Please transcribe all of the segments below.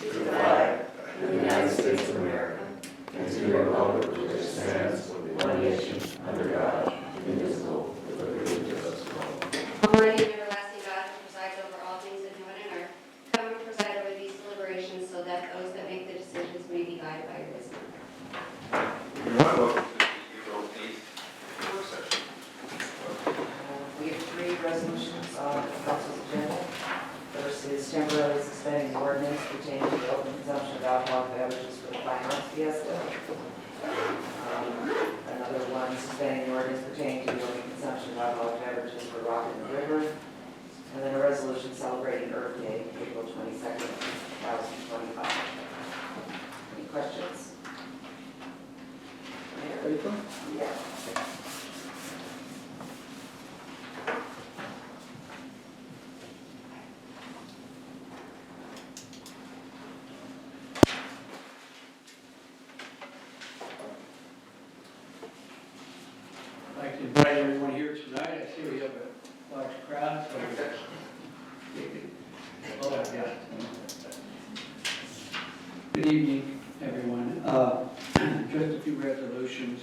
to the flag of the United States of America, and to the republic for which it stands, one nation, under God, indivisible, with liberty and justice for all. Almighty and everlasting God, who presides over all things in heaven and earth, come and preside over these deliberations, so that those that make the decisions may be guided by your wisdom. Welcome to the April 8th work session. We have three resolutions on the council's agenda. First is temporarily suspending the ordinance pertaining to the open consumption of alcoholic beverages for the Fine Arts Fiesta. Another one, suspending the ordinance pertaining to the open consumption of alcoholic beverages for Rock in the River. And then a resolution celebrating Earth Day, April 22nd, 2025. Any questions? Mayor? Yeah. I'd like to invite everyone here tonight. I see we have a large crowd, so yeah. Good evening, everyone. Just a few resolutions.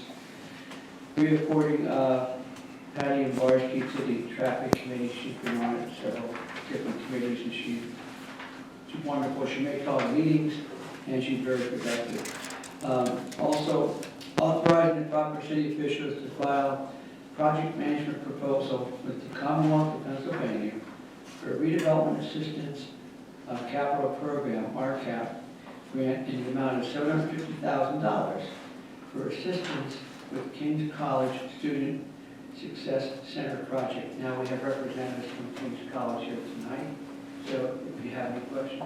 Reappointing Patty and Barsky to the traffic committee. She's been on it several different committees, and she's wonderful. She makes all the meetings, and she's very productive. Also, authorizing the proper city officials to file project management proposal with the Commonwealth of Pennsylvania for a redevelopment assistance capital program, RCAP, grant in the amount of $750,000 for assistance with King's College Student Success Center project. Now we have representatives from King's College here tonight, so if you have any questions.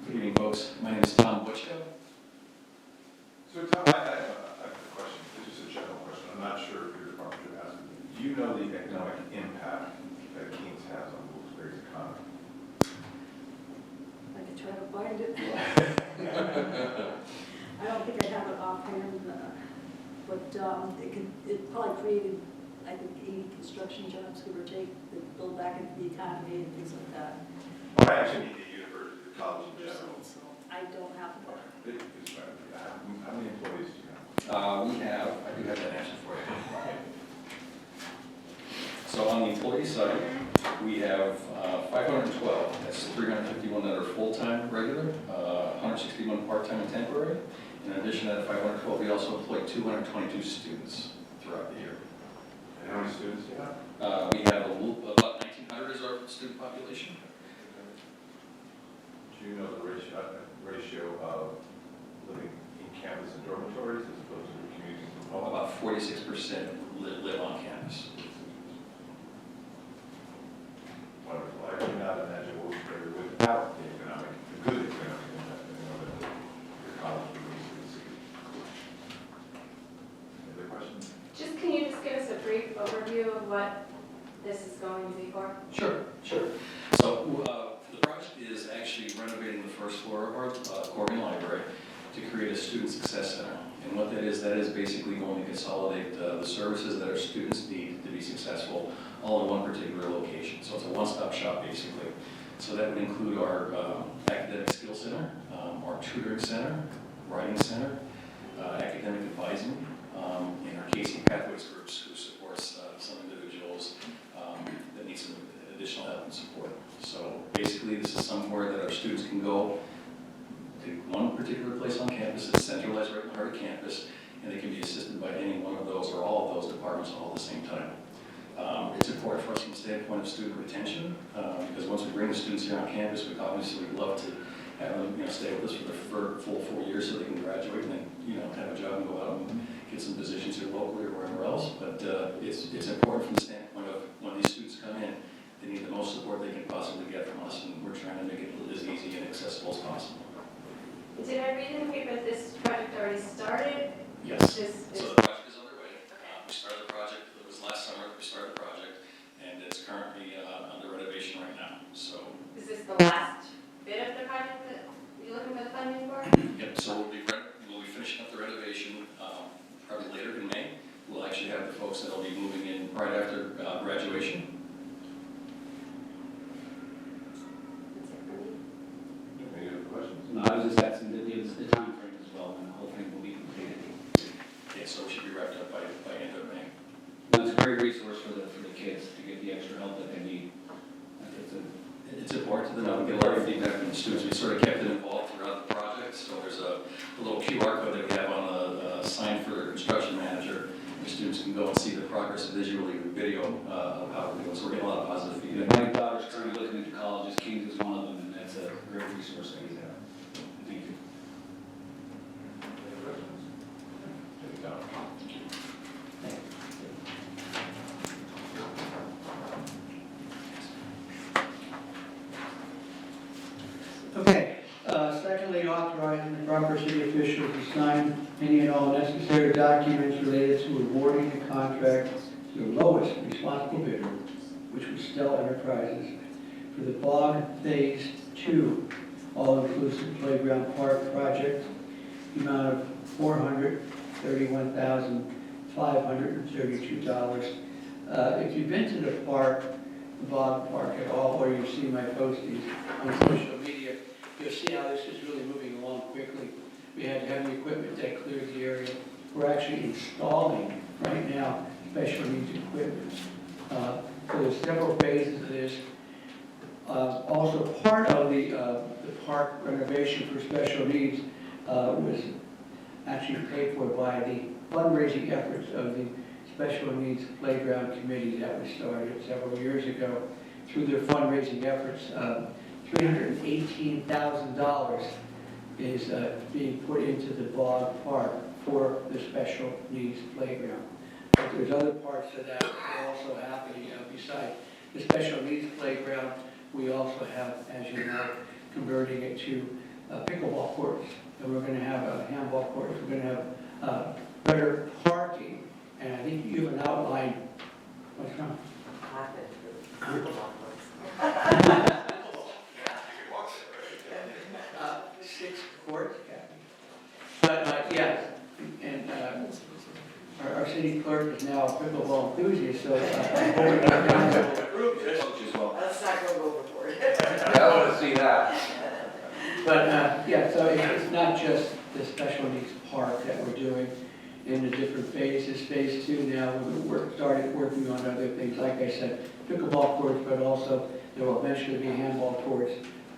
Good evening, folks. My name is Tom Butchko. So Tom, I have a question. This is a general question. I'm not sure if your department should ask. Do you know the economic impact that Keene's has on Wilkes-Barre's economy? I could try to find it. I don't think I have it offhand, but it probably created, I think, 80 construction jobs, give or take, that build back into the economy and things like that. Well, I actually need the university, the college in general. So I don't have it. How many employees do you have? I do have that answer for you. So on the employee side, we have 512. That's 351 that are full-time regular, 161 part-time and temporary. In addition to that 512, we also employ 222 students throughout the year. And how many students do you have? We have about 1,900 is our student population. Do you know the ratio of living in campus and dormitories as opposed to commuting from home? About 46% live on campus. Wonderful. I cannot imagine Wilkes-Barre without the good economic impact that your college would be to the city. Any other questions? Just, can you just give us a brief overview of what this is going to be for? Sure. So the project is actually renovating the first floor of our Corrigan Library to create a student success center. And what that is basically going to consolidate the services that our students need to be successful all in one particular location. So it's a one-stop shop basically. So that would include our academic skills center, our tutoring center, writing center, academic advising, and our Casey Pathways groups who supports some individuals that need some additional help and support. So basically this is somewhere that our students can go to one particular place on campus. It's centralized right in the heart of campus, and they can be assisted by any one of those or all of those departments all at the same time. It's important for us from the standpoint of student retention, because once we bring the students here on campus, we obviously would love to have them stay with us for the full 4 years so they can graduate and then have a job and go out and get some positions here locally or wherever else. But it's important from the standpoint of when these students come in, they need the most support they can possibly get from us, and we're trying to make it as easy and accessible as possible. Did I read in the paper that this project already started? Yes. So the project is underway. We started the project, it was last summer that we started the project, and it's currently under renovation right now. So. Is this the last bit of the project that you're looking for the funding for? Yep, so we'll be finishing up the renovation probably later in May. We'll actually actually have the folks that'll be moving in right after graduation. That's it for me. Any other questions? No, I was just asking the timeframe as well, when the whole thing will be completed. Yeah, so it should be wrapped up by end of May. That's a great resource for the kids to get the extra help that they need. It's important to them, we get a lot of feedback from the students, we sort of kept them involved throughout the project, so there's a little QR code that we have on the sign for the construction manager. The students can go and see the progress visually with video of how we're doing, so we're getting a lot of positive feedback. My daughter's currently looking into colleges, Kings is one of them, and that's a great resource that we have. Thank you. Any questions? Any comments? Okay, secondly, authorizing the proper city officials to sign any and all necessary documents related to awarding the contract to the lowest responsible bidder, which was Stella Enterprises, for the Bog Phase 2 all-inclusive playground park project, the amount of $431,532. If you've been to the park, the Bog Park at all, or you've seen my postings on social media, you'll see how this is really moving along quickly. We had heavy equipment that cleared the area. We're actually installing right now special needs equipment. So there's several phases of this. Also, part of the park renovation for special needs was actually paid for by the fundraising efforts of the Special Needs Playground Committee that was started several years ago. Through their fundraising efforts, $318,000 is being put into the Bog Park for the Special Needs Playground. But there's other parts of that are also happening. Besides the Special Needs Playground, we also have, as you know, converting it to pickleball courts. And we're going to have handball courts. We're going to have better parking. And I think you have an outline. What's wrong? 6 courts, Kathy. But yes, and our city clerk is now a pickleball enthusiast, so I'm hoping that council will approve this. Let's not go overboard. Yeah, I want to see that. But yeah, so it's not just the special needs park that we're doing in the different phases. Phase 2 now, we've started working on other things, like I said, pickleball courts, but also there will eventually be handball courts.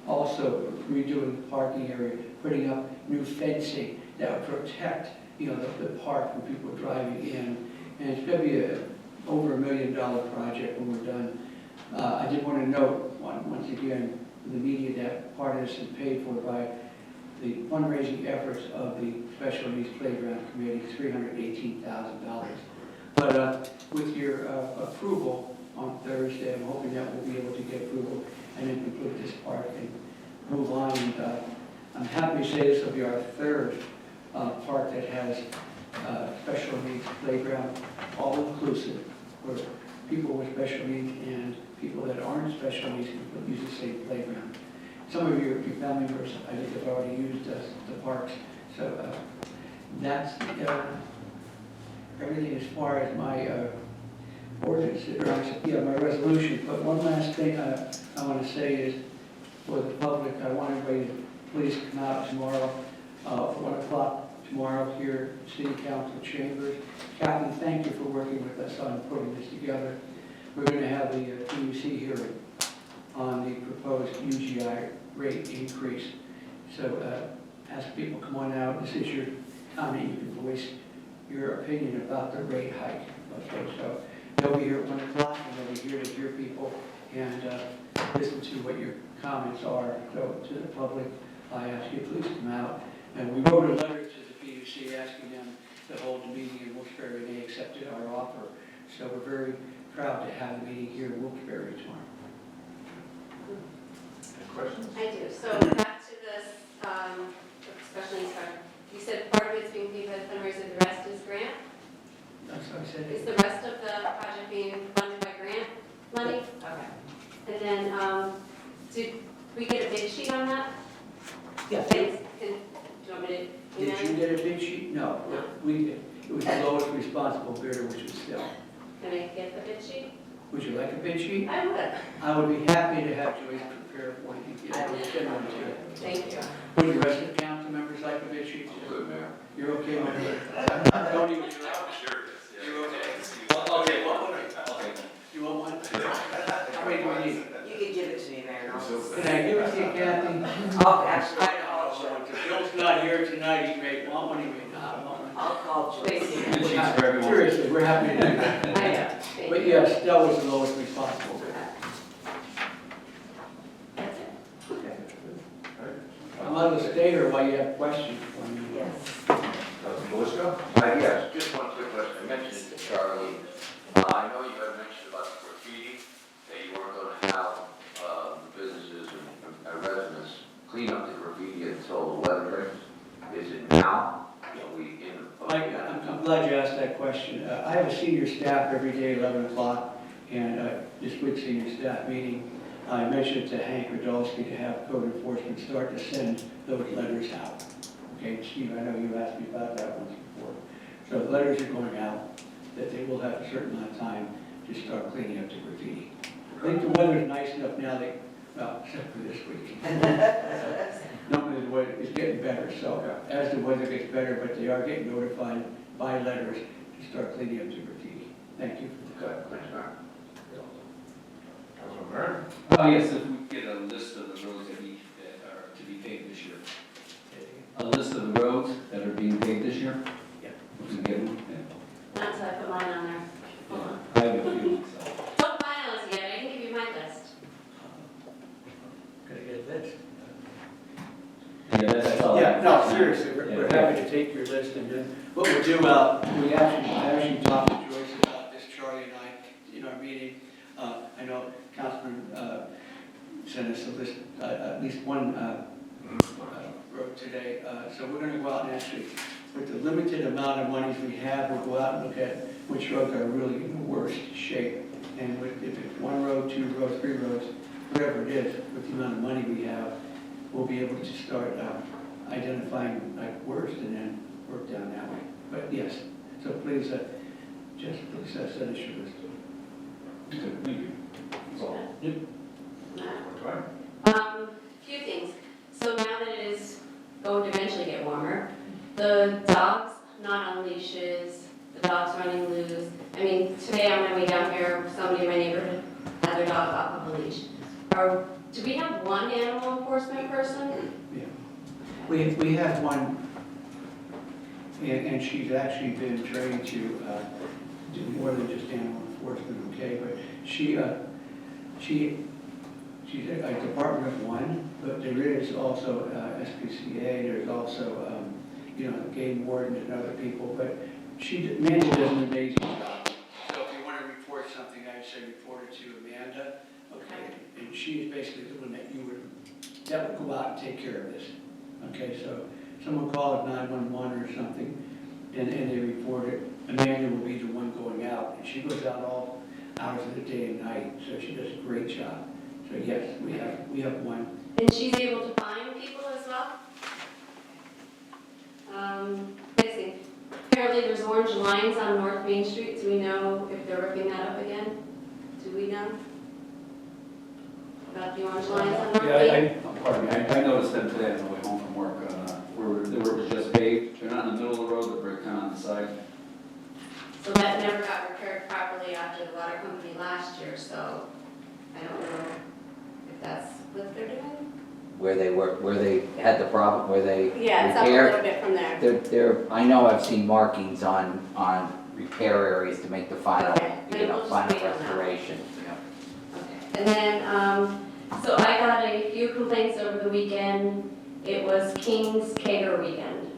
Also redoing the parking area, putting up new fencing that would protect, the park from people driving in. And it's going to be over $1 million project when we're done. I did want to note, once again, the media, that part of this is paid for by the fundraising efforts of the Special Needs Playground Committee, $318,000. But with your approval on Thursday, I'm hoping that we'll be able to get approval and then conclude this part and move on. And I'm happy to say this will be our third park that has special needs playground, all inclusive, where people with special needs and people that aren't special needs can use the same playground. Some of your family members, I think, have already used the parks. So that's everything as far as my ordinance, my resolution. But one last thing I want to say is, for the public, I want everybody to please come out tomorrow, 1 o'clock tomorrow here at City Council Chambers. Kathy, thank you for working with us on putting this together. We're going to have the PUC hearing on the proposed UGI rate increase. So ask people come on out. This is your time. You can voice your opinion about the rate hike. Okay, so they'll be here at 1 o'clock, and they'll be here to hear people and listen to what your comments are. So to the public, I ask you please come out. And we wrote a letter to the PUC asking them to hold a meeting in Wilkes-Barre, and they accepted our offer. So we're very proud to have a meeting here in Wilkes-Barre tomorrow. Any questions? I do. So back to this special needs fund. You said part of it's being paid by the fundraiser, the rest is grant? That's what I said. Is the rest of the project being funded by grant money? Okay. And then, did we get a bid sheet on that? Yeah. Thanks. Do you want me to Did email you get a bid sheet? No, we did. It was the lowest responsible bidder, which was Stell. Can I get the bid sheet? Would you like a bid sheet? I would. I would be happy to have Joyce prepare one and get send one to you. Thank you. Would the rest of the council members like a bid sheet? Good, Mayor. You're okay with it? Don't even, you're okay? I'll take one. You want one? How many do we need? You can give it to me, Mayor. and I'll- Can I give it to you, Kathy? I'll actually, I don't know. Bill's not here tonight, he may want one, he may not want one. I'll call Joyce. Good sheets for everyone. Seriously, we're happy to do that. I know. Thank But you. yes, Stell was the lowest responsible bidder. That's it. I'm out of the state or why you have questions for me? Yes. Melisco? Yes, just one quick question. I mentioned it to Charlie. I know you had mentioned about the graffiti, that you weren't going to have businesses and residents clean up the graffiti until the weather breaks. Is it now? Are we in? Mike, I'm glad you asked that question. I have a senior staff every day, 11 o'clock, and this week's senior staff meeting, I mentioned to Hank Radulski to have code enforcement start to send those letters out. Okay, Steve, I know you asked me about that once before. So the letters are going out, that they will have a certain amount of time to start cleaning up the graffiti. I think the weather's nice enough now that, well, except for this week. Normally the weather is getting better, so as the weather gets better, but they are getting notified by letters to start cleaning up the graffiti. Thank you for the Good, thanks, Mayor. Councilman Mayor? Yes, if we get a list of the roads that are to be paved this year. A list of the roads that are being paved this year? Yeah. We can get them. Not until I put mine on there. Hold on. I have a few, so. Don't finalize yet, I didn't give you my list. Gotta get this. Yeah, that's all. Yeah, no, seriously, we're happy to take your list, and then what we'll do, I actually talked to Joyce about this, Charlie and I, in our meeting. I know Councilman sent us a list, at least one road today, so we're gonna go out and actually, with the limited amount of monies we have, we'll go out and look at which roads are really in the worst shape. And if it's one road, two roads, three roads, whatever it is, with the amount of money we have, we'll be able to start identifying like worst and then work down that way. But yes, so please, just please send us your list. Good, thank you. That's all. Few things. So now that it is going to eventually get warmer, the dogs not on leashes, the dogs running loose. I mean, today on my way down here, somebody in my neighborhood had their dog off of a leash. Do we have one animal enforcement person? Yeah. We have one, and she's actually been trained to do more than just animal enforcement, okay? But she's a department of one, but there is also SPCA, there's also, game warden and other people, but Amanda does an amazing job. So if you want to report something, I would say report it to Amanda, okay? And she is basically the one that would go out and take care of this, okay? So someone calls 911 or something, and they report it. Amanda will be the one going out, and she goes out all hours of the day and night, so she does a great job. So yes, we have one. And she's able to find people as well? Let's see. Apparently there's orange lines on North Main Street. Do we know if they're ripping that up again? Do we know? About the orange lines on North Main? Pardon me, I noticed them today on the way home from work, where the road was just paved. They're not in the middle of the road, but they're kind of on the side. So that never got repaired properly after the water company last year, so I don't know if that's what they're doing. Where they had the problem, where they Yeah, it's up a repaired. little bit from there. I know I've seen markings on repair areas to make the final, Okay, then we'll just final wait on that. restoration. Okay. And then, so I got a few complaints over the weekend. It was King's Cater weekend.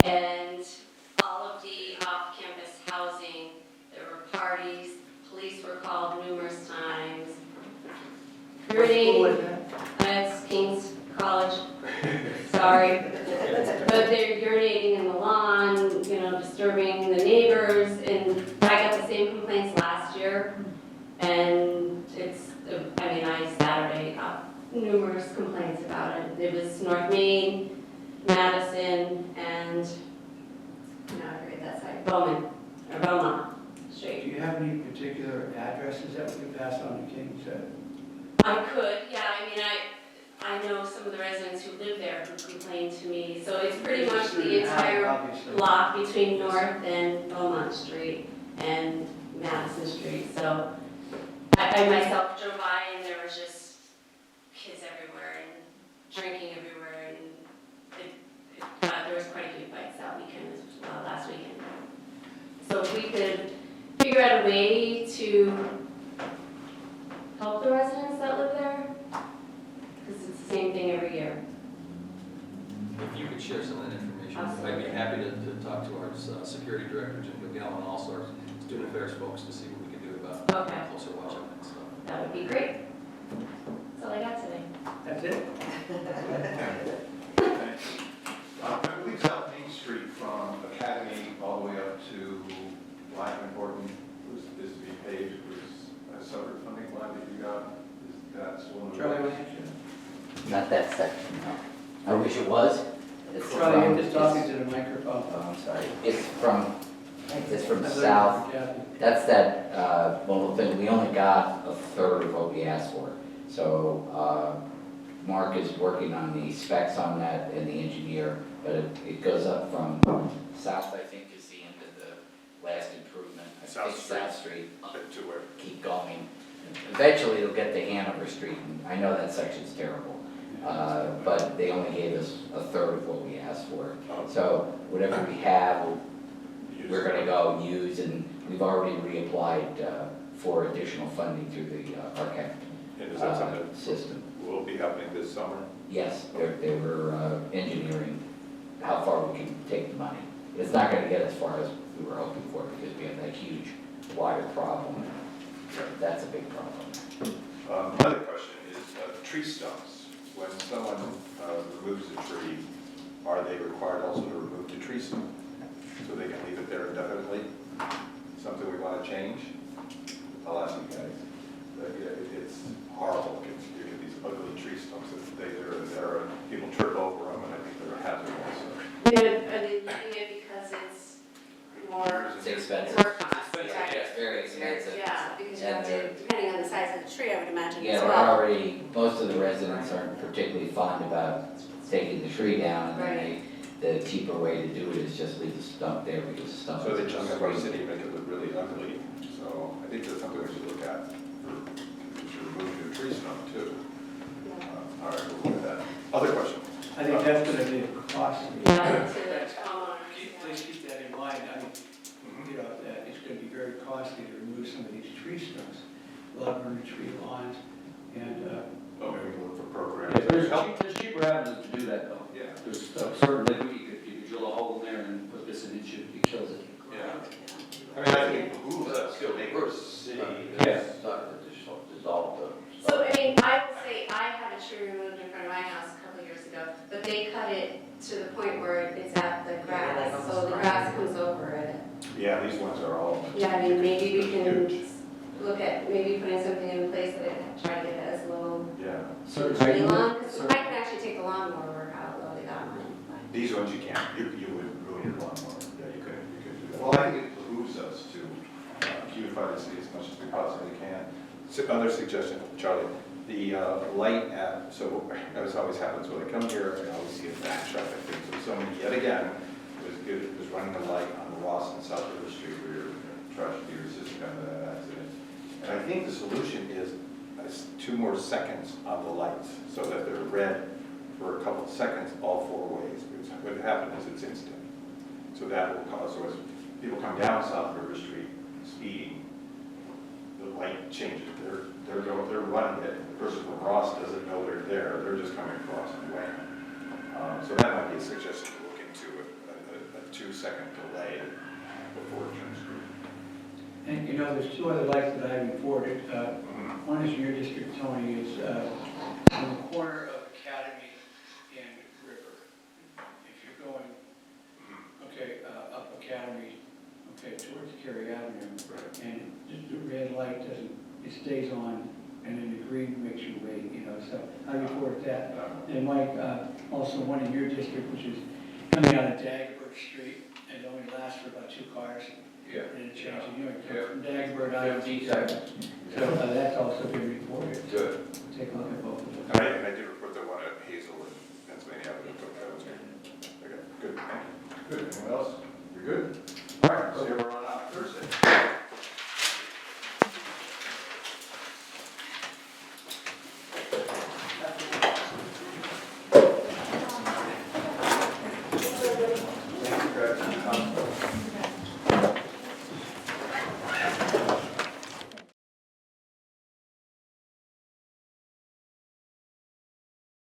And all of the off-campus housing, there were parties, police were called numerous times. Urinating, it's King's College, sorry. But they're urinating in the lawn, disturbing the neighbors, and I got the same complaints last year. And Saturday got numerous complaints about it. It was North Main, Madison, and, I forget Bowman, or Belmont Do Street. you have any particular addresses that we can pass on to Kings? I could, yeah, I mean, I know some of the residents who live there who complain to me, so it's pretty much the entire Obviously. block between North and Beaumont Street and Madison Street, so I myself drove by and there was just kids everywhere and drinking everywhere, and there was quite a few fights that weekend, last weekend. So if we could figure out a way to help the residents that live there, because it's the same thing every year. If you could share some of that information, I'd Absolutely. be happy to talk to our security director, Jim McGowan, and also our student affairs folks to see what we can do about Okay. closer watch on that stuff. That would be great. That's all I got today. That's it? I believe South Main Street from Academy all the way up to Blackman Horton is to be paved with a separate funding line that you got. Is that still in the Charlie, works? why don't you? Not that section, no. I wish it was. It's Charlie, from- you're just talking it's- to the microphone. Oh, I'm sorry. It's from That's south. Kathy. That's that, well, thing, we only got a third of what we asked for. So, Mark is working on the specs on that and the engineer, but it goes up from south, I think, is the end of the last improvement. I think South Street, To where? keep going. Eventually it'll get to Hanover Street, and I know that section's terrible. But they only gave us a third of what we asked for. So whatever we have, we're gonna go use, and we've already reapplied for additional funding through the architect And is that something that system. will be happening this summer? Yes, they were engineering how far we can take the money. It's not gonna get as far as we were hoping for, because we have that huge water problem. That's a big problem. Another question is tree stumps. When someone removes a tree, are they required also to remove the tree stump? So they can leave it there indefinitely? Something we want to change? I'll ask you guys. It's horrible. You get these ugly tree stumps that they're there, and people trip over them, and I think they're a hazard also. Are they leaving it because it's more It's expensive. work costs? It's very expensive. Yeah, because you And have they're- to, depending on the size of the tree, I would imagine Yeah, as we're well. already, most of the residents aren't particularly fond about taking the tree down, and then the cheaper way to do it is just leave the stump there, because the stump So they is chunk just up our city and make it look really ugly. So I think that's something we should look at. We should remove the tree stump too. All right, we'll look at that. Other questions? I think that's gonna be costly. Yeah, to the homeowners, Please keep that in mind. I mean, you know, that it's gonna be very costly to remove some of these tree stumps, love tree lawns, and, Oh, maybe we look for programs. There's cheaper avenues to do that though. Yeah. There's certainly, you could drill a hole in there and put this in, it kills it. Yeah. I mean, I think it behooves us to make our city. Yeah. Dissolve So, I mean, I will say, I had a tree removed in front of my house a couple of years ago, but they cut it to the point where it's at the Yeah, like grass, almost so the right. grass comes over it. Yeah, these ones are all. Yeah, I mean, maybe we can Huge. look at, maybe putting something in place that try to get it as low Yeah. tree lawn, because I can actually take the lawnmower work out low, they got mine. These ones you can't, you would ruin your lawnmower. Yeah, you could do that. Well, I think it behooves us to beautify the city as much as we possibly can. Other suggestion, Charlie, the light app, so as always happens, when I come here, I always see a bad traffic thing. So somebody, yet again, was running a light on Ross and South River Street where your tragedy or system got into that accident. And I think the solution is 2 more seconds on the lights, so that they're red for a couple of seconds all 4 ways. Because what happened is it's instant. So that will cause, so as people come down South River Street speeding, the light changes. They're running it. The person from Ross doesn't know they're there. They're just coming across and wham. So that might be a suggestion to look into a 2-second delay before it turns green. And you know, there's 2 other lights that I reported. One is in your district, Tony, is on the corner of Academy and River. If you're going, okay, up Academy, okay, towards Cary Avenue, and just the red light doesn't, it stays on, and then the green makes you wait, you know, so I reported that. And Mike, also one in your district, which is coming out of Dagobert Street, it only lasts for about 2 cars, Yeah. and it changes, you know, Yeah. from Dagobah down to 15 seconds. So that's also been reported. Good. Take a look at both of them. And I did report the one at Hazel in Pennsylvania Avenue, that was good. Okay, good, thank you. Good, anyone else? You're good?